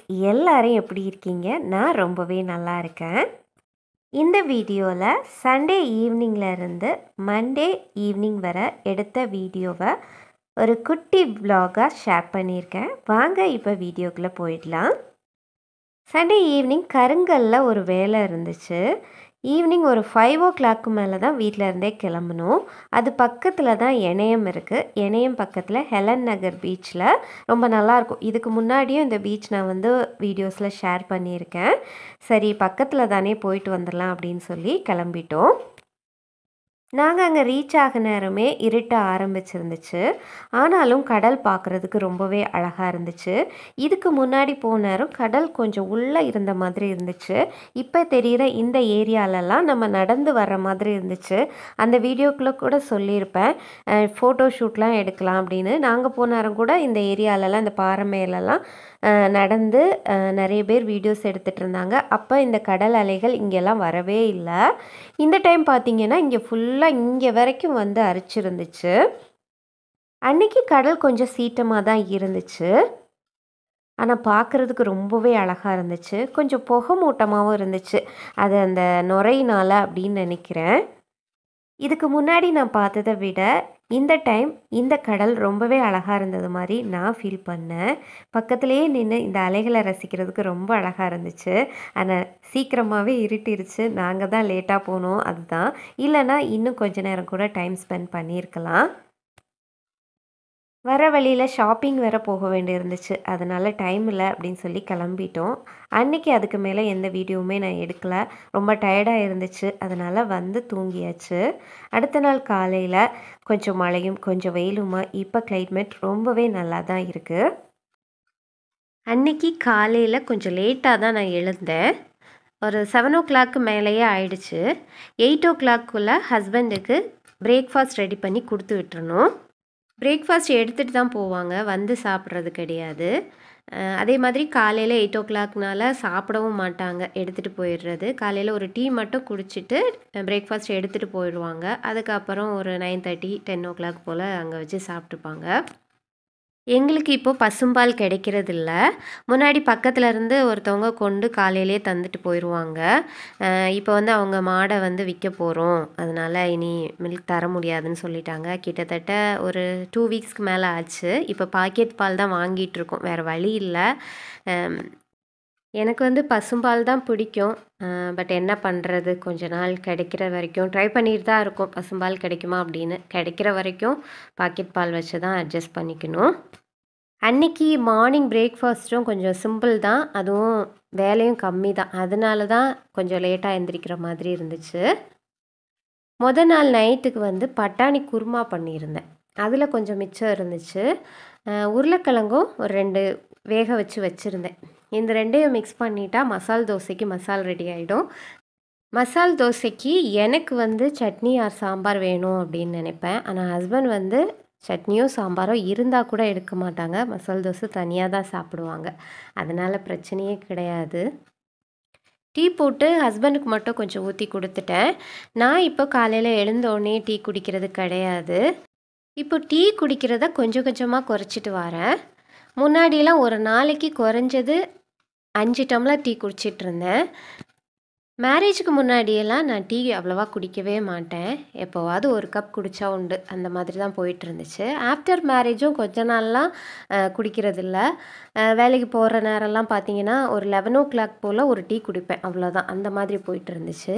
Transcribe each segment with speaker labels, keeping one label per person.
Speaker 1: எல்லாரும் எப்படி இருக்கீங்க? நான் ரொம்பவே நல்லா இருக்கேன். இந்த வீடியோவில் சண்டே ஈவினிங்ல இருந்து மண்டே ஈவினிங் வரை எடுத்த வீடியோவை ஒரு குட்டி vlog-ஆ ஷேர் பண்ணியிருக்கேன். வாங்க இப்போ வீடியோக்குள்ளே போயிடலாம். சண்டே ஈவினிங் கருங்கல்ல ஒரு வேலை இருந்துச்சு. ஈவினிங் ஒரு 5:00 மேலே தான் வீட்டில் இருந்தே கிளம்பணும். அது பக்கத்தில் தான் இணையம் இருக்குது. இணையம் பக்கத்தில் ஹெலன் நகர் பீச்சில் ரொம்ப நல்லாயிருக்கும். இதுக்கு முன்னாடியும் இந்த பீச் நான் வந்து வீடியோஸில் ஷேர் பண்ணியிருக்கேன். சரி பக்கத்தில் தானே போயிட்டு வந்துடலாம் அப்படின்னு சொல்லி கிளம்பிட்டோம். நாங்கள் அங்கே ரீச் ஆக நேரமே இருட்ட ஆரம்பிச்சிருந்துச்சு. ஆனாலும் கடல் பார்க்குறதுக்கு ரொம்பவே அழகாக இருந்துச்சு. இதுக்கு முன்னாடி போன நேரம் கடல் கொஞ்சம் உள்ளே இருந்த மாதிரி இருந்துச்சு. இப்போ தெரிகிற இந்த ஏரியாலலாம் நம்ம நடந்து வர்ற மாதிரி இருந்துச்சு. அந்த வீடியோக்குள்ளே கூட சொல்லியிருப்பேன், ஃபோட்டோ ஷூட்லாம் எடுக்கலாம் அப்படின்னு. நாங்கள் போன நேரம் கூட இந்த ஏரியாலலாம் இந்த பாறை மேலெல்லாம் நடந்து நிறைய பேர் வீடியோஸ் எடுத்துகிட்டு இருந்தாங்க. அப்போ இந்த கடல் அலைகள் இங்கெல்லாம் வரவே இல்லை. இந்த டைம் பார்த்திங்கன்னா இங்கே ஃபுல்லாக இங்கே வரைக்கும் வந்து அரிச்சிருந்துச்சு. அன்றைக்கி கடல் கொஞ்சம் சீற்றமாக தான் இருந்துச்சு. ஆனால் பார்க்குறதுக்கு ரொம்பவே அழகாக இருந்துச்சு. கொஞ்சம் புகை மூட்டமாகவும் இருந்துச்சு. அது அந்த நுரையினால் அப்படின்னு நினைக்கிறேன். இதுக்கு முன்னாடி நான் பார்த்ததை விட இந்த டைம் இந்த கடல் ரொம்பவே அழகாக இருந்தது மாதிரி நான் ஃபீல் பண்ணேன். பக்கத்துலேயே நின்று இந்த அலைகளை ரசிக்கிறதுக்கு ரொம்ப அழகாக இருந்துச்சு. ஆனால் சீக்கிரமாகவே இருட்டிருச்சு. நாங்கள் தான் லேட்டாக போனோம். அதுதான், இல்லைன்னா இன்னும் கொஞ்ச நேரம் கூட டைம் ஸ்பெண்ட் பண்ணியிருக்கலாம். வர வழியில் ஷாப்பிங் வேறு போக வேண்டியிருந்துச்சு. அதனால் டைம் இல்லை அப்படின்னு சொல்லி கிளம்பிட்டோம். அன்றைக்கி அதுக்கு மேலே எந்த வீடியோவுமே நான் எடுக்கலை. ரொம்ப டயர்டாக இருந்துச்சு. அதனால் வந்து தூங்கியாச்சு. அடுத்த நாள் காலையில் கொஞ்சம் மழையும் கொஞ்சம் வெயிலுமா இப்போ கிளைமேட் ரொம்பவே நல்லா தான் இருக்குது. அன்றைக்கி காலையில் கொஞ்சம் லேட்டாக தான் நான் எழுந்தேன். ஒரு 7:00 மேலேயே ஆயிடுச்சு. 8:00 ஹஸ்பண்டுக்கு பிரேக்ஃபாஸ்ட் ரெடி பண்ணி கொடுத்து விட்டுறணும். பிரேக்ஃபாஸ்ட் எடுத்துகிட்டு தான் போவாங்க, வந்து சாப்பிட்றது கிடையாது. அதே மாதிரி காலையில் 8:00 சாப்பிடவும் மாட்டாங்க, எடுத்துகிட்டு போயிடுறது. காலையில் ஒரு டீ மட்டும் குடிச்சிட்டு பிரேக்ஃபாஸ்ட் எடுத்துகிட்டு போயிடுவாங்க. அதுக்கப்புறம் ஒரு 9:30 10:00 போல் அங்கே வச்சு சாப்பிட்டுப்பாங்க. எங்களுக்கு இப்போது பசும்பால் கிடைக்கிறதில்ல. முன்னாடி பக்கத்தில் இருந்து ஒருத்தவங்க கொண்டு காலையிலே தந்துட்டு போயிடுவாங்க. இப்போ வந்து அவங்க மாடை வந்து விற்க போகிறோம், அதனால் இனி மில்க் தர முடியாதுன்னு சொல்லிட்டாங்க. கிட்டத்தட்ட ஒரு 2 வீக்ஸ்க்கு மேலே ஆச்சு. இப்போ பாக்கெட் பால் தான் வாங்கிட்டுருக்கோம், வேறு வழி இல்லை. எனக்கு வந்து பசும்பால் தான் பிடிக்கும். பட் என்ன பண்ணுறது, கொஞ்ச நாள் கிடைக்கிற வரைக்கும் ட்ரை பண்ணிட்டு தான் இருக்கோம். பசும்பால் கிடைக்குமா அப்படின்னு. கிடைக்கிற வரைக்கும் பாக்கெட் பால் வச்சு தான் அட்ஜஸ்ட் பண்ணிக்கணும். அன்றைக்கி மார்னிங் பிரேக்ஃபாஸ்ட்டும் கொஞ்சம் சிம்பிள் தான், அதுவும் வேலையும் கம்மி தான். அதனால தான் கொஞ்சம் லேட்டாக எழுந்திரிக்கிற மாதிரி இருந்துச்சு. நாள் நைட்டுக்கு வந்து பட்டாணி குருமா பண்ணியிருந்தேன். அதில் கொஞ்சம் மிச்சம் இருந்துச்சு. உருளைக்கிழங்கும் ஒரு 2 வேக வச்சுருந்தேன். இந்த 2ஐயும் மிக்ஸ் பண்ணிட்டா மசால் தோசைக்கு மசால் ரெடி ஆகிடும். மசால் தோசைக்கு எனக்கு வந்து சட்னி ஆர் சாம்பார் வேணும் அப்படின்னு நினைப்பேன். ஆனால் ஹஸ்பண்ட் வந்து சட்னியோ சாம்பாரோ இருந்தால் கூட எடுக்க மாட்டாங்க. மசால் தோசை தனியாக தான் சாப்பிடுவாங்க. அதனால் பிரச்சனையே கிடையாது. டீ போட்டு ஹஸ்பண்டுக்கு மட்டும் கொஞ்சம் ஊற்றி கொடுத்துட்டேன். நான் இப்போ காலையில் எழுந்தோடனே டீ குடிக்கிறது கிடையாது. இப்போ டீ குடிக்கிறத கொஞ்சம் கொஞ்சமாக குறைச்சிட்டு வரேன். முன்னாடியெல்லாம் ஒரு நாளைக்கு குறைஞ்சது 5 டம்ளர் டீ குடிச்சிட்ருந்தேன். மேரேஜுக்கு முன்னாடியெல்லாம் நான் டீ அவ்வளோவா குடிக்கவே மாட்டேன். எப்போவாவது ஒரு கப் குடித்தா உண்டு, அந்த மாதிரி தான் போயிட்டுருந்துச்சு. ஆஃப்டர் மேரேஜும் கொஞ்ச நாள்லாம் குடிக்கிறதில்ல. வேலைக்கு போகிற நேரம்லாம் பார்த்திங்கன்னா ஒரு 11:00 போல் ஒரு டீ குடிப்பேன், அவ்வளோதான். அந்த மாதிரி போயிட்டுருந்துச்சு.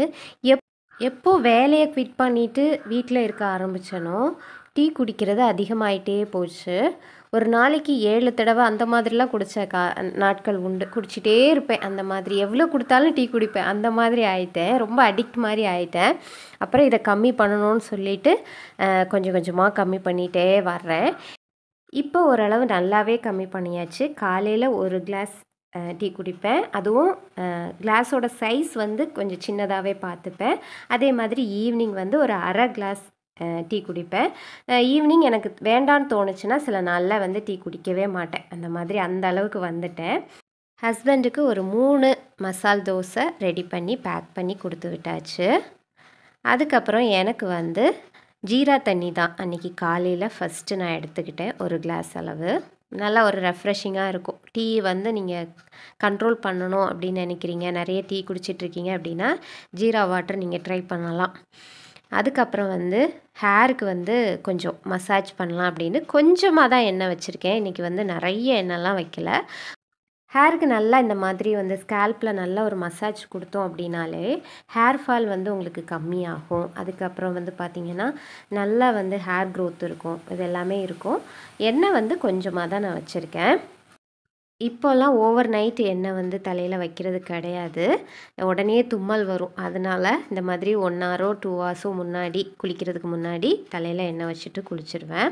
Speaker 1: எப்போ வேலையை குவிட் பண்ணிவிட்டு வீட்டில் இருக்க ஆரம்பித்தனோ டீ குடிக்கிறது அதிகமாகிட்டே போச்சு. ஒரு நாளைக்கு 7 தடவை அந்த மாதிரிலாம் குடித்த நாட்கள் உண்டு. குடிச்சிட்டே இருப்பேன். அந்த மாதிரி எவ்வளோ கொடுத்தாலும் டீ குடிப்பேன். அந்த மாதிரி ஆயிட்டேன். ரொம்ப அடிக்ட் மாதிரி ஆயிட்டேன். அப்புறம் இதை கம்மி பண்ணணும்னு சொல்லிட்டு கொஞ்சம் கொஞ்சமாக கம்மி பண்ணிகிட்டே வர்றேன். இப்போ ஓரளவு நல்லாவே கம்மி பண்ணியாச்சு. காலையில் ஒரு கிளாஸ் டீ குடிப்பேன். அதுவும் கிளாஸோட சைஸ் வந்து கொஞ்சம் சின்னதாகவே பார்த்துப்பேன். அதே மாதிரி ஈவினிங் வந்து ஒரு அரை கிளாஸ் டீ குடிப்பேன். ஈவினிங் எனக்கு வேண்டான்னு தோணுச்சுன்னா சில நாளில் வந்து டீ குடிக்கவே மாட்டேன். அந்த மாதிரி அந்த அளவுக்கு வந்துட்டேன். ஹஸ்பண்டுக்கு ஒரு 3 மசால் தோசை ரெடி பண்ணி பேக் பண்ணி கொடுத்து விட்டாச்சு. அதுக்கப்புறம் எனக்கு வந்து ஜீரா தண்ணி தான் அன்றைக்கி காலையில் ஃபஸ்ட்டு நான் எடுத்துக்கிட்டேன், ஒரு கிளாஸ் அளவு. நல்லா ஒரு ரெஃப்ரெஷிங்காக இருக்கும். டீ வந்து நீங்கள் கண்ட்ரோல் பண்ணணும் அப்படின்னு நினைக்கிறீங்க, நிறைய டீ குடிச்சிட்ருக்கீங்க அப்படின்னா ஜீரா வாட்டர் நீங்கள் ட்ரை பண்ணலாம். அதுக்கப்புறம் வந்து ஹேருக்கு வந்து கொஞ்சம் மசாஜ் பண்ணலாம் அப்படின்னு கொஞ்சமாக தான் எண்ணெய் வச்சுருக்கேன். இன்றைக்கி வந்து நிறைய எண்ணெய்லாம் வைக்கல. ஹேருக்கு நல்லா இந்த மாதிரி வந்து ஸ்கேல்பில் நல்லா ஒரு மசாஜ் கொடுத்தோம் அப்படின்னாலே ஹேர் ஃபால் வந்து உங்களுக்கு கம்மியாகும். அதுக்கப்புறம் வந்து பார்த்திங்கன்னா நல்லா வந்து ஹேர் க்ரோத் இருக்கும், இது எல்லாமே இருக்கும். எண்ணெய் வந்து கொஞ்சமாக தான் நான் வச்சுருக்கேன். இப்போல்லாம் ஓவர் நைட் எண்ணெய் வந்து தலையில் வைக்கிறது கிடையாது. உடனே தும்மல் வரும். அதனால் இந்த மாதிரி 1 ஹாரோ 2 ஹார்ஸோ முன்னாடி குளிக்கிறதுக்கு முன்னாடி தலையில் எண்ணெய் வச்சுட்டு குளிச்சிடுவேன்.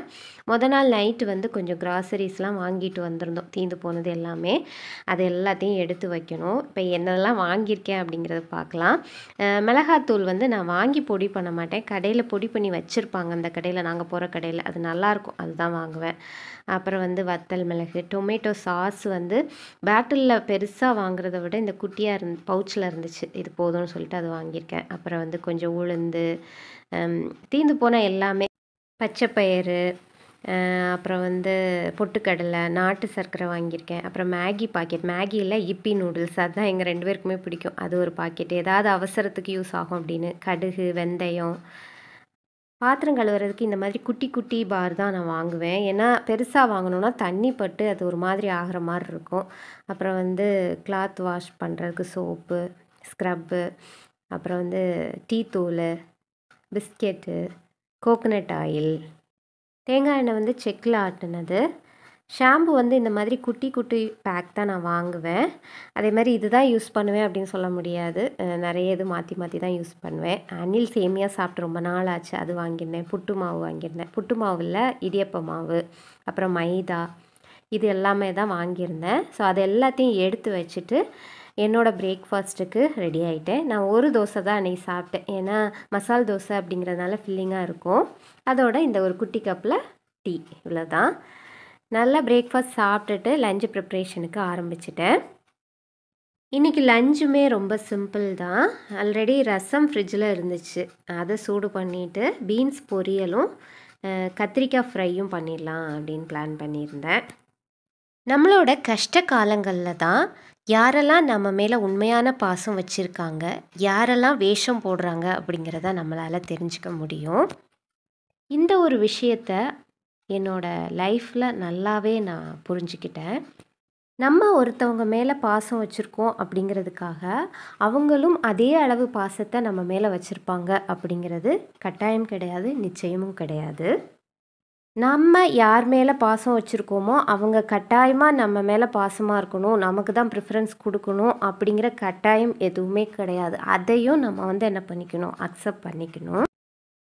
Speaker 1: நாள் நைட்டு வந்து கொஞ்சம் கிராசரிஸ்லாம் வாங்கிட்டு வந்திருந்தோம், தீந்து போனது எல்லாமே. அது எல்லாத்தையும் எடுத்து வைக்கணும். இப்போ என்னெல்லாம் வாங்கியிருக்கேன் அப்படிங்கிறத பார்க்கலாம். மிளகாத்தூள் வந்து நான் வாங்கி பொடி பண்ண மாட்டேன், கடையில் பொடி பண்ணி வச்சுருப்பாங்க. அந்த கடையில், நாங்கள் போகிற கடையில் அது நல்லாயிருக்கும், அதுதான் வாங்குவேன். அப்புறம் வந்து வத்தல் மிளகு, டொமேட்டோ சாஸ் வந்து பேட்டிலில் பெருசாக வாங்குறத விட இந்த குட்டியாக பவுச்சில் இருந்துச்சு, இது போதும்னு சொல்லிட்டு அது வாங்கியிருக்கேன். அப்புறம் வந்து கொஞ்சம் உளுந்து, தீந்து போன எல்லாமே, பச்சைப்பயிறு, அப்புறம் வந்து பொட்டுக்கடலை, நாட்டு சர்க்கரை வாங்கியிருக்கேன். அப்புறம் மேகி பாக்கெட், மேகியில் இப்பி நூடுல்ஸ், அதுதான் எங்கள் 2 பேருக்குமே பிடிக்கும், அது ஒரு பாக்கெட், ஏதாவது அவசரத்துக்கு யூஸ் ஆகும் அப்படின்னு. கடுகு, வெந்தயம், பாத்திரம் கழுவுறதுக்கு இந்த மாதிரி குட்டி குட்டி பார் தான் நான் வாங்குவேன். ஏன்னா பெருசாக வாங்கினோன்னா தண்ணி பட்டு அது ஒரு மாதிரி ஆகிற மாதிரி இருக்கும். அப்புறம் வந்து கிளாத் வாஷ் பண்ணுறதுக்கு சோப்பு, ஸ்க்ரப்பு, அப்புறம் வந்து டீ தூள், பிஸ்கெட்டு, கோகனட் ஆயில், தேங்காய் எண்ணெய் வந்து செக்கில் ஆட்டினது, ஷாம்பு வந்து இந்த மாதிரி குட்டி குட்டி பேக் தான் நான் வாங்குவேன். அதே மாதிரி இதுதான் யூஸ் பண்ணுவேன் அப்படின்னு சொல்ல முடியாது, நிறைய இது மாற்றி மாற்றி தான் யூஸ் பண்ணுவேன். அணில் சேமியா சாப்பிட்டு ரொம்ப நாள் ஆச்சு, அது வாங்கியிருந்தேன். புட்டு மாவு வாங்கியிருந்தேன், புட்டு மாவில் இடியப்ப மாவு, அப்புறம் மைதா, இது எல்லாமே தான் வாங்கியிருந்தேன். ஸோ அது எல்லாத்தையும் எடுத்து வச்சுட்டு என்னோடய பிரேக்ஃபாஸ்ட்டுக்கு ரெடி ஆகிட்டேன். நான் ஒரு தோசை தான் அன்றைக்கி சாப்பிட்டேன், ஏன்னா மசால் தோசை அப்படிங்கிறதுனால ஃபில்லிங்காக இருக்கும். அதோட இந்த ஒரு குட்டி கப்பில் டீ, இவ்வளோ தான். நல்லா பிரேக்ஃபாஸ்ட் சாப்பிட்டுட்டு லஞ்சு ப்ரிப்ரேஷனுக்கு ஆரம்பிச்சிட்டேன். இன்றைக்கி லஞ்சுமே ரொம்ப சிம்பிள் தான். ஆல்ரெடி ரசம் ஃப்ரிட்ஜில் இருந்துச்சு, அதை சூடு பண்ணிவிட்டு பீன்ஸ் பொரியலும் கத்திரிக்காய் ஃப்ரையும் பண்ணிடலாம் அப்படின்னு பிளான் பண்ணியிருந்தேன். நம்மளோட கஷ்ட காலங்களில் தான் யாரெல்லாம் நம்ம மேலே உண்மையான பாசம் வச்சுருக்காங்க, யாரெல்லாம் வேஷம் போடுறாங்க அப்படிங்கிறத நம்மளால் தெரிஞ்சுக்க முடியும். இந்த ஒரு விஷயத்த என்னோடய லைஃப்பில் நல்லாவே நான் புரிஞ்சுக்கிட்டேன். நம்ம ஒருத்தவங்க மேலே பாசம் வச்சுருக்கோம் அப்படிங்கிறதுக்காக அவங்களும் அதே அளவு பாசத்தை நம்ம மேலே வச்சுருப்பாங்க அப்படிங்கிறது கட்டாயம் கிடையாது, நிச்சயமும் கிடையாது. நம்ம யார் மேலே பாசம் வச்சுருக்கோமோ அவங்க கட்டாயமாக நம்ம மேலே பாசமாக இருக்கணும், நமக்கு தான் ப்ரிஃபரன்ஸ் கொடுக்கணும் அப்படிங்கிற கட்டாயம் எதுவுமே கிடையாது. அதையும் நம்ம வந்து என்ன பண்ணிக்கணும், அக்செப்ட் பண்ணிக்கணும்.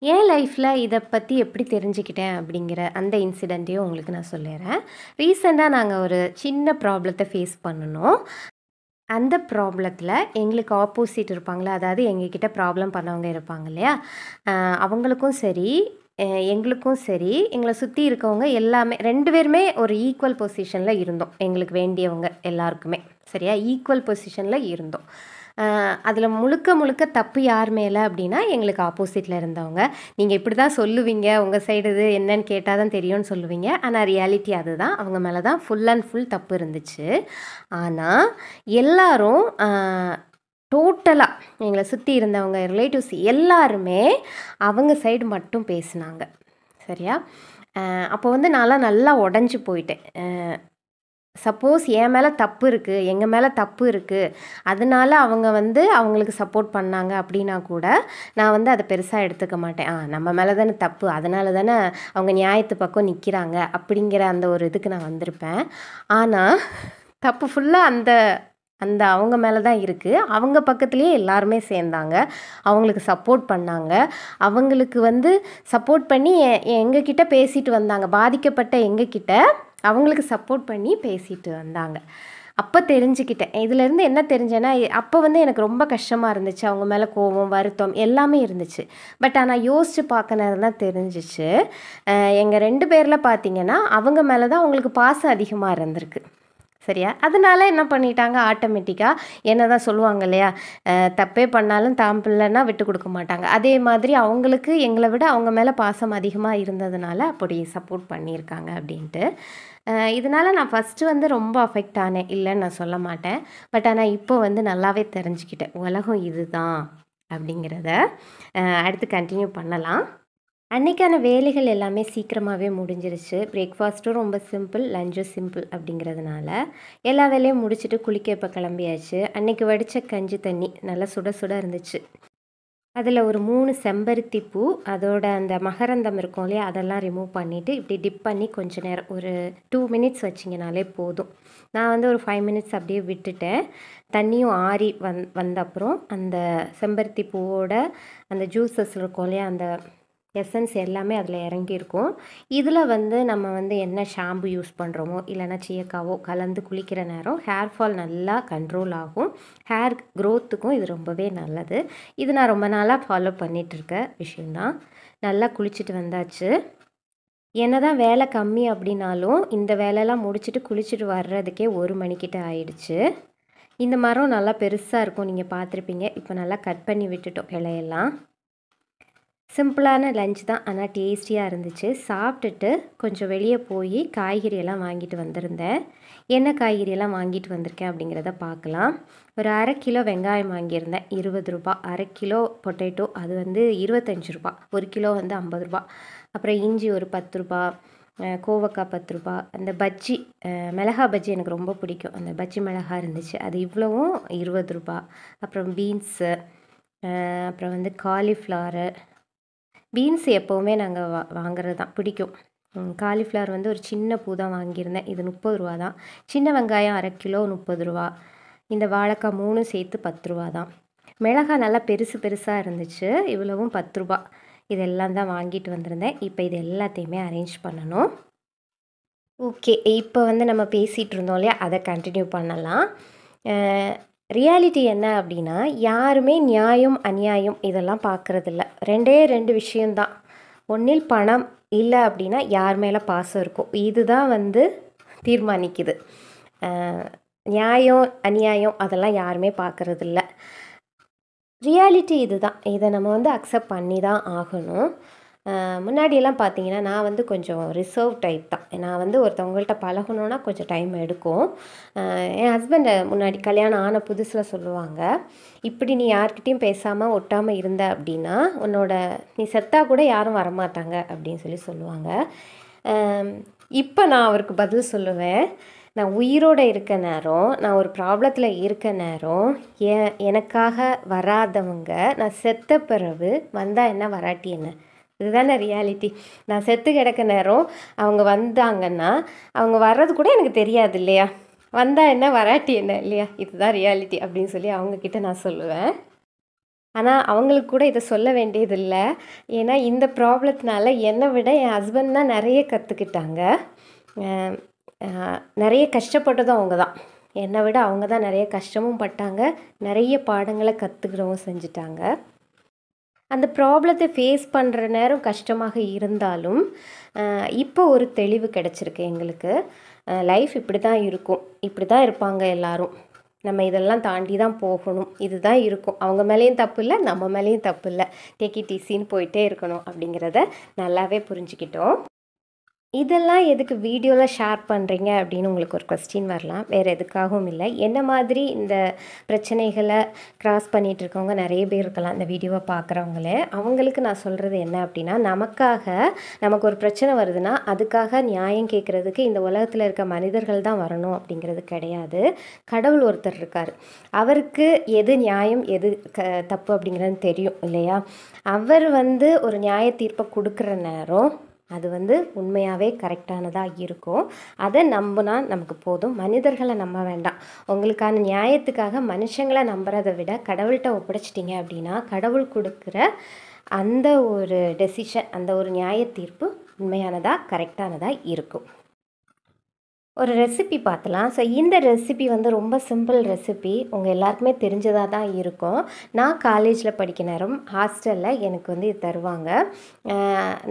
Speaker 1: என் லைஃப்பில் இதை பற்றி எப்படி தெரிஞ்சுக்கிட்டேன் அப்படிங்கிற அந்த இன்சிடெண்ட்டையும் உங்களுக்கு நான் சொல்லிடுறேன். ரீசெண்டாக நாங்கள் ஒரு சின்ன ப்ராப்ளத்தை ஃபேஸ் பண்ணணும். அந்த ப்ராப்ளத்தில் எங்களுக்கு ஆப்போசிட் இருப்பாங்களே, அதாவது எங்ககிட்ட ப்ராப்ளம் பண்ணவங்க இருப்பாங்க இல்லையா, அவங்களுக்கும் சரி எங்களுக்கும் சரி, எங்களை சுற்றி இருக்கவங்க எல்லாமே 2 பேருமே ஒரு ஈக்குவல் பொசிஷனில் இருந்தோம். எங்களுக்கு வேண்டியவங்க எல்லாருக்குமே சரியா ஈக்குவல் பொசிஷனில் இருந்தோம். அதில் முழுக்க முழுக்க தப்பு யார் மேலே அப்படின்னா எங்களுக்கு ஆப்போசிட்டில் இருந்தவங்க. நீங்கள் இப்படி தான் சொல்லுவீங்க, உங்கள் சைடு இது என்னன்னு கேட்டால் தான் தெரியும்னு சொல்லுவீங்க, ஆனால் ரியாலிட்டி அதுதான், அவங்க மேலே தான் ஃபுல் அண்ட் ஃபுல் தப்பு இருந்துச்சு. ஆனால் எல்லாரும் டோட்டலாக எங்களை சுற்றி இருந்தவங்க ரிலேட்டிவ்ஸ் எல்லாருமே அவங்க சைடு மட்டும் பேசினாங்க சரியா. அப்போ வந்து நான்லாம் நல்லா உடஞ்சி போயிட்டேன். சப்போஸ் என் மேலே தப்பு இருக்குது, எங்கள் மேலே தப்பு இருக்குது, அதனால அவங்க வந்து அவங்களுக்கு சப்போர்ட் பண்ணாங்க அப்படின்னா கூட நான் வந்து அதை பெருசாக எடுத்துக்க மாட்டேன். நம்ம மேலே தானே தப்பு, அதனால தானே அவங்க நியாயத்து பக்கம் நிற்கிறாங்க அப்படிங்கிற அந்த ஒரு இதுக்கு நான் வந்திருப்பேன். ஆனால் தப்பு ஃபுல்லாக அந்த அந்த அவங்க மேலே தான் இருக்குது. அவங்க பக்கத்துலேயே எல்லாருமே சேர்ந்தாங்க, அவங்களுக்கு சப்போர்ட் பண்ணாங்க, அவங்களுக்கு வந்து சப்போர்ட் பண்ணி எங்ககிட்ட பேசிட்டு வந்தாங்க. பாதிக்கப்பட்ட எங்ககிட்ட அவங்களுக்கு சப்போர்ட் பண்ணி பேசிட்டு வந்தாங்க. அப்போ தெரிஞ்சுக்கிட்டேன். இதிலேருந்து என்ன தெரிஞ்சேன்னா, அப்போ வந்து எனக்கு ரொம்ப கஷ்டமாக இருந்துச்சு, அவங்க மேலே கோபம், வருத்தம் எல்லாமே இருந்துச்சு. பட் ஆனால் யோசித்து பார்க்க நேரம் தான் தெரிஞ்சிச்சு, எங்கள் 2 பேரில் பார்த்திங்கன்னா அவங்க மேலே தான் அவங்களுக்கு பாசம் அதிகமாக இருந்திருக்கு சரியா? அதனால என்ன பண்ணிட்டாங்க ஆட்டோமேட்டிக்கா என்னதான் சொல்லுவாங்க இல்லையா? தப்பே பண்ணாலும் தான் பிள்ளைன்னா விட்டு குடுக்க மாட்டாங்க. அதே மாதிரி அவங்களுக்கு எங்கள விட அவங்க மேல பாசம் அதிகமா இருந்ததுனால அப்படி சப்போர்ட் பண்ணியிருக்காங்க அப்படின்ட்டு. இதனால நான் ஃபர்ஸ்ட்டு வந்து ரொம்ப அஃபெக்ட் ஆனேன். இல்லன்னு நான் சொல்ல மாட்டேன். பட் ஆனா இப்போ வந்து நல்லாவே தெரிஞ்சுக்கிட்டேன். உலகம் இதுதான் அப்படிங்கிறத. அடுத்து கன்டின்யூ பண்ணலாம். அன்னைக்கான வேலைகள் எல்லாமே சீக்கிரமாகவே முடிஞ்சிருச்சு. பிரேக்ஃபாஸ்ட்டும் ரொம்ப சிம்பிள், லஞ்சும் சிம்பிள் அப்படிங்கிறதுனால எல்லா வேலையும் முடிச்சுட்டு குளிக்க இப்போ கிளம்பியாச்சு. அன்னைக்கு வடித்த கஞ்சி தண்ணி நல்லா சுட சுட இருந்துச்சு. அதில் ஒரு 3 செம்பருத்தி பூ, அதோட அந்த மகரந்தம் இருக்கும் இல்லையா, அதெல்லாம் ரிமூவ் பண்ணிவிட்டு இப்படி டிப் பண்ணி கொஞ்ச நேரம் ஒரு 2 மினிட்ஸ் வச்சிங்கனாலே போதும். நான் வந்து ஒரு 5 மினிட்ஸ் அப்படியே விட்டுட்டேன். தண்ணியும் ஆறி வந்த அப்புறம் அந்த செம்பருத்தி பூவோட அந்த ஜூஸஸ் இருக்கும் இல்லையா, அந்த எசன்ஸ் எல்லாமே அதில் இறங்கியிருக்கும். இதில் வந்து நம்ம வந்து என்ன ஷாம்பு யூஸ் பண்ணுறோமோ இல்லைன்னா சீயக்காவோ கலந்து குளிக்கிற நேரம் ஹேர் ஃபால் நல்லா கண்ட்ரோல் ஆகும். ஹேர் க்ரோத்துக்கும் இது ரொம்பவே நல்லது. இது நான் ரொம்ப நாளாக ஃபாலோ பண்ணிகிட்ருக்க விஷயந்தான். நல்லா குளிச்சுட்டு வந்தாச்சு. என்னதான் வேலை கம்மி அப்படின்னாலும் இந்த வேலையெல்லாம் முடிச்சுட்டு குளிச்சுட்டு வர்றதுக்கே 1 மணிக்கிட்ட ஆயிடுச்சு. இந்த மரம் நல்லா பெருசாக இருக்கும், நீங்கள் பார்த்துருப்பீங்க. இப்போ நல்லா கட் பண்ணி விட்டுட்டோம் இலையெல்லாம். சிம்பிளான லஞ்ச் தான், ஆனால் டேஸ்டியாக இருந்துச்சு. சாப்பிட்டுட்டு கொஞ்சம் வெளியே போய் காய்கறியெல்லாம் வாங்கிட்டு வந்திருந்தேன். என்ன காய்கறியெல்லாம் வாங்கிட்டு வந்திருக்கேன் அப்படிங்கிறத பார்க்கலாம். ஒரு 1/2 கிலோ வெங்காயம் வாங்கியிருந்தேன், 20 ரூபா. 1/2 கிலோ பொட்டேட்டோ, அது வந்து 25 ரூபா. 1 கிலோ வந்து 50 ரூபா. அப்புறம் இஞ்சி ஒரு 10 ரூபா, கோவக்காய் 10 ரூபா. அந்த பஜ்ஜி, மிளகா பஜ்ஜி எனக்கு ரொம்ப பிடிக்கும். அந்த பஜ்ஜி மிளகா இருந்துச்சு, அது இவ்வளவும் 20 ரூபா. அப்புறம் பீன்ஸு, அப்புறம் வந்து காலிஃப்ளவரு. பீன்ஸ் எப்போவுமே நாங்கள் வாங்குறது தான் பிடிக்கும். காலிஃப்ளவர் வந்து ஒரு சின்ன பூ தான் வாங்கியிருந்தேன், இது 30 ரூபா தான். சின்ன வெங்காயம் 1/2 கிலோ 30 ரூபா. இந்த வாழைக்காய் 3 சேர்த்து 10 ரூபா தான். மிளகாய் நல்லா பெருசு பெருசாக இருந்துச்சு, இவ்வளவும் 10 ரூபா. இதெல்லாம் தான் வாங்கிட்டு வந்திருந்தேன். இப்போ இது எல்லாத்தையுமே அரேஞ்ச் பண்ணணும். ஓகே, இப்போ வந்து நம்ம பேசிகிட்டு இருந்தோம் இல்லையா, அதை கண்டினியூ பண்ணலாம். ரியாலிட்டி என்ன அப்படின்னா, யாருமே நியாயம் அநியாயம் இதெல்லாம் பார்க்குறதில்ல. 2 விஷயந்தான். ஒன்றில் பணம், இல்லை அப்படின்னா யார் மேலே பாசம் இருக்கும், இதுதான் வந்து தீர்மானிக்குது. நியாயம் அநியாயம் அதெல்லாம் யாருமே பார்க்குறதில்ல. ரியாலிட்டி இதுதான். இதை நம்ம வந்து அக்செப்ட் பண்ணி தான் ஆகணும். முன்னாடியெல்லாம் பார்த்தீங்கன்னா நான் வந்து கொஞ்சம் ரிசர்வ் டைப் தான். நான் வந்து ஒருத்தவங்கள்ட்ட பழகணுன்னா கொஞ்சம் டைம் எடுக்கும். என் ஹஸ்பண்டை முன்னாடி கல்யாணம் ஆன புதுசில் சொல்லுவாங்க, இப்படி நீ யார்கிட்டையும் பேசாமல் ஒட்டாமல் இருந்த அப்படின்னா நீ செத்தா கூட யாரும் வரமாட்டாங்க அப்படின்னு சொல்லுவாங்க. இப்போ நான் அவருக்கு பதில் சொல்லுவேன், நான் உயிரோடு இருக்க நேரம், நான் ஒரு ப்ராப்ளத்தில் இருக்க நேரம், எனக்காக வராதவங்க நான் செத்த பிறகு வந்தால் என்ன வராட்டி என்ன, இதுதானே ரியாலிட்டி. நான் செத்து கிடக்க நேரம் அவங்க வந்தாங்கன்னா அவங்க வர்றது கூட எனக்கு தெரியாது இல்லையா, வந்தால் என்ன வராட்டி என்ன இல்லையா, இதுதான் ரியாலிட்டி அப்படின்னு சொல்லி அவங்கக்கிட்ட நான் சொல்லுவேன். ஆனால் அவங்களுக்கு கூட இதை சொல்ல வேண்டியதில்லை. ஏன்னா இந்த ப்ராப்ளத்தினால என்னை விட என் ஹஸ்பண்ட் தான் நிறைய கற்றுக்கிட்டாங்க. நிறைய கஷ்டப்பட்டதும் அவங்க தான். என்னை விட அவங்க தான் நிறைய கஷ்டமும் பட்டாங்க, நிறைய பாடங்களை கற்றுக்கிடவும் செஞ்சுட்டாங்க. அந்த ப்ராப்ளத்தை ஃபேஸ் பண்ணுற நேரம் கஷ்டமாக இருந்தாலும் இப்போ ஒரு தெளிவு கிடச்சிருக்கு எங்களுக்கு. லைஃப் இப்படி தான் இருக்கும், இப்படி தான் இருப்பாங்க எல்லாரும், நம்ம இதெல்லாம் தாண்டி தான் போகணும், இதுதான் இருக்கும். அவங்க மேலேயும் தப்பு இல்லை, நம்ம மேலேயும் தப்பு இல்லை, டேக் இட் ஈஸின்னு போயிட்டே இருக்கணும் அப்படிங்கிறத நல்லாவே புரிஞ்சுக்கிட்டோம். இதெல்லாம் எதுக்கு வீடியோவில் ஷேர் பண்ணுறீங்க அப்படின்னு உங்களுக்கு ஒரு கொஸ்டின் வரலாம். வேறு எதுக்காகவும் இல்லை, என்ன மாதிரி இந்த பிரச்சனைகளை க்ராஸ் பண்ணிகிட்டு இருக்கவங்க நிறைய பேர் இருக்கலாம் இந்த வீடியோவை பார்க்குறவங்களே. அவங்களுக்கு நான் சொல்கிறது என்ன அப்படின்னா, நமக்கு ஒரு பிரச்சனை வருதுன்னா அதுக்காக நியாயம் கேட்குறதுக்கு இந்த உலகத்தில் இருக்க மனிதர்கள் தான் வரணும் அப்படிங்கிறது கிடையாது. கடவுள் ஒருத்தர் இருக்கார், அவருக்கு எது நியாயம் எது தப்பு அப்படிங்கிறது தெரியும் இல்லையா. அவர் வந்து ஒரு நியாய தீர்ப்பை கொடுக்குற நேரம் அது வந்து உண்மையாகவே கரெக்டானதாக இருக்கும். அதை நம்பினா நமக்கு போதும், மனிதர்களை நம்ப வேண்டாம். உங்களுக்கான நியாயத்துக்காக மனுஷங்களை நம்புறதை விட கடவுள்கிட்ட ஒப்படைச்சிட்டிங்க அப்படின்னா கடவுள் கொடுக்குற அந்த ஒரு டெசிஷன், அந்த ஒரு நியாய தீர்ப்பு உண்மையானதாக கரெக்டானதாக இருக்கும். ஒரு ரெசிபி பார்த்தலாம். ஸோ இந்த ரெசிபி வந்து ரொம்ப சிம்பிள் ரெசிபி. உங்கள் எல்லாருக்குமே தெரிஞ்சதாக தான் இருக்கும். நான் காலேஜில் படிக்க நேரம் ஹாஸ்டலில் எனக்கு வந்து இது தருவாங்க.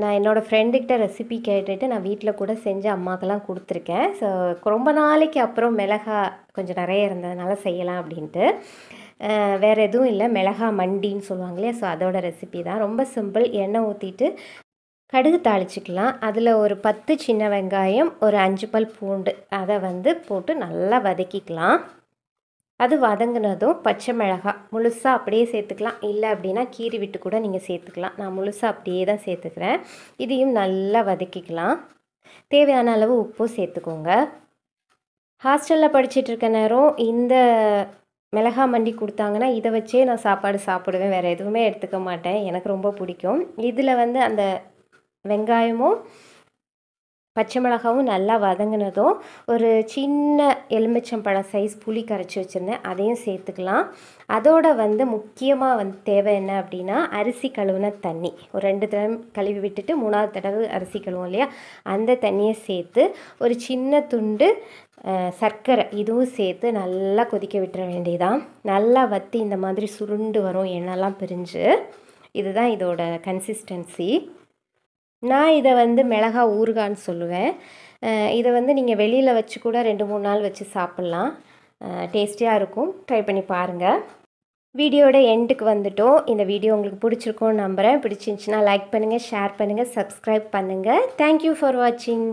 Speaker 1: நான் என்னோடய ஃப்ரெண்டுக்கிட்ட ரெசிபி கேட்டுட்டு நான் வீட்டில் கூட செஞ்சு அம்மாக்கெல்லாம் கொடுத்துருக்கேன். ஸோ ரொம்ப நாளைக்கு அப்புறம் மிளகா கொஞ்சம் நிறைய இருந்ததுனால செய்யலாம் அப்படின்ட்டு. வேறு எதுவும் இல்லை, மிளகா மண்டின்னு சொல்லுவாங்க இல்லையா, ஸோ அதோட ரெசிபி தான். ரொம்ப சிம்பிள். எண்ணெய் ஊற்றிட்டு கடுகு தாளிச்சிக்கலாம். அதில் ஒரு 10 சின்ன வெங்காயம், ஒரு 5 பல் பூண்டு அதை வந்து போட்டு நல்லா வதக்கிக்கலாம். அது வதங்கினதும் பச்சை மிளகாய் முழுசாக அப்படியே சேர்த்துக்கலாம். இல்லை அப்படின்னா கீறி விட்டு கூட நீங்கள் சேர்த்துக்கலாம். நான் முழுசாக அப்படியே தான் சேர்த்துக்கிறேன். இதையும் நல்லா வதக்கிக்கலாம். தேவையான அளவு உப்பும் சேர்த்துக்கோங்க. ஹாஸ்டலில் படிச்சுட்டு இருக்க நேரம் இந்த மிளகா மண்டி கொடுத்தாங்கன்னா இதை வச்சே நான் சாப்பாடு சாப்பிடுவேன். வேறு எதுவுமே எடுத்துக்க மாட்டேன். எனக்கு ரொம்ப பிடிக்கும். இதில் வந்து அந்த வெங்காயமும் பச்சை மிளகாவும் நல்லா வதங்கினதும் ஒரு சின்ன எலுமிச்சம்பழம் சைஸ் புளி கரைச்சி வச்சுருந்தேன், அதையும் சேர்த்துக்கலாம். அதோட வந்து முக்கியமாக வந்து தேவை என்ன அப்படின்னா அரிசி கழுவுன தண்ணி. ஒரு 2 தடவை கழுவி விட்டுட்டு 3வது தடவை அரிசி கழுவோம் இல்லையா, அந்த தண்ணியை சேர்த்து ஒரு சின்ன துண்டு சர்க்கரை இதுவும் சேர்த்து நல்லா கொதிக்க விட்டுற வேண்டியதான். நல்லா வற்றி இந்த மாதிரி சுருண்டு வரும், எண்ணெய்லாம் பிரிஞ்சு. இதுதான் இதோட கன்சிஸ்டன்சி. நான் இதை வந்து மிளகா ஊறுகான்னு சொல்லுவேன். இதை வந்து நீங்கள் வெளியில் வச்சு கூட 2-3 நாள் வச்சு சாப்பிட்லாம். டேஸ்டியாக இருக்கும். ட்ரை பண்ணி பாருங்கள். வீடியோட எண்டுக்கு வந்துட்டோம். இந்த வீடியோ உங்களுக்கு பிடிச்சிருக்கும்னு நம்புகிறேன். பிடிச்சிருந்துச்சின்னா லைக் பண்ணுங்கள், ஷேர் பண்ணுங்கள், சப்ஸ்கிரைப் பண்ணுங்கள். தேங்க்யூ ஃபார் வாட்சிங்.